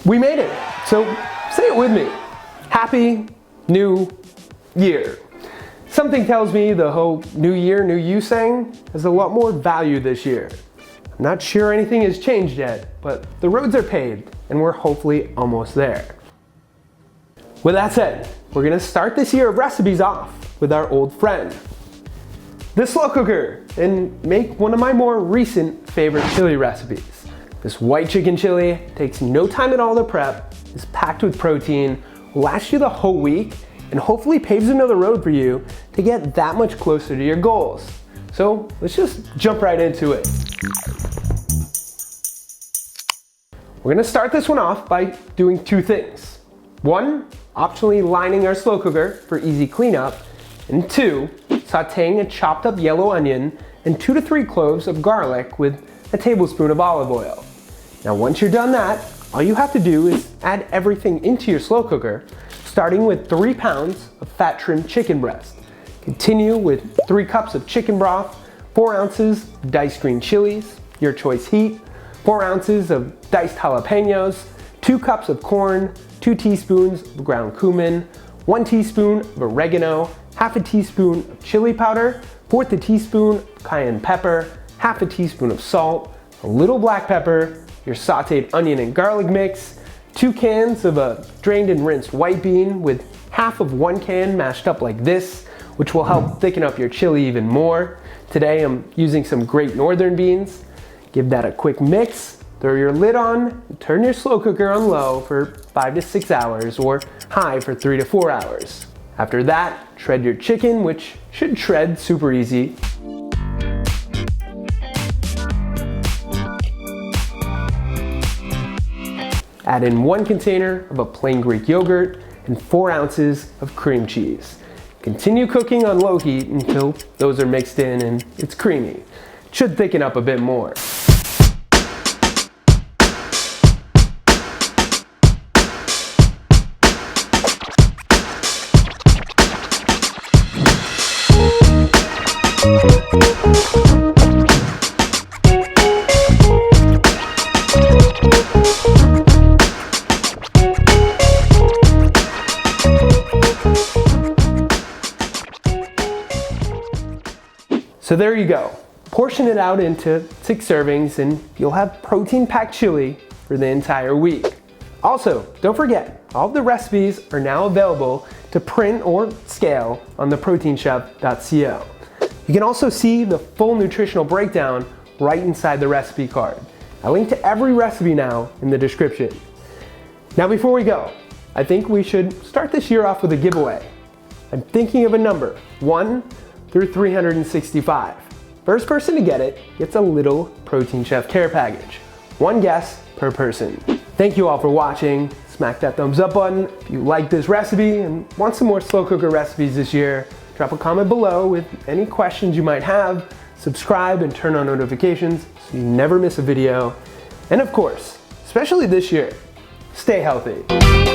We made it. So say it with me. Happy New Year. Something tells me the whole New Year, New You saying has a lot more value this year. I'm not sure anything has changed yet, but the roads are paved and we're hopefully almost there. With that said, we're gonna start this year of recipes off with our old friend, the slow cooker, and make one of my more recent favorite chili recipes. This white chicken chili takes no time at all to prep, is packed with protein, will last you the whole week, and hopefully paves another road for you to get that much closer to your goals. So let's just jump right into it. We're gonna start this one off by doing two things. One, optionally lining our slow cooker for easy cleanup, and two, sauteing a chopped up yellow onion and 2 to 3 cloves of garlic with a tablespoon of olive oil. Now once you're done that, all you have to do is add everything into your slow cooker, starting with 3 pounds of fat trimmed chicken breast. Continue with 3 cups of chicken broth, 4 ounces diced green chilies, your choice heat, 4 ounces of diced jalapenos, 2 cups of corn, 2 teaspoons of ground cumin, 1 teaspoon of oregano, half a teaspoon of chili powder, 1/4 teaspoon of cayenne pepper, half a teaspoon of salt, a little black pepper, your sauteed onion and garlic mix, 2 cans of a drained and rinsed white bean with half of 1 can mashed up like this, which will help thicken up your chili even more. Today I'm using some Great Northern beans. Give that a quick mix, throw your lid on, and turn your slow cooker on low for 5 to 6 hours or high for 3 to 4 hours. After that, shred your chicken, which should shred super easy. Add in 1 container of a plain Greek yogurt and 4 ounces of cream cheese. Continue cooking on low heat until those are mixed in and it's creamy. It should thicken up a bit more. So there you go. Portion it out into 6 servings and you'll have protein-packed chili for the entire week. Also, don't forget, all of the recipes are now available to print or scale on theproteinchef.co. You can also see the full nutritional breakdown right inside the recipe card. I link to every recipe now in the description. Now before we go, I think we should start this year off with a giveaway. I'm thinking of a number, 1 through 365. First person to get it gets a little Protein Chef care package. 1 guess per person. Thank you all for watching. Smack that thumbs up button if you like this recipe and want some more slow cooker recipes this year. Drop a comment below with any questions you might have. Subscribe and turn on notifications so you never miss a video. And of course, especially this year, stay healthy.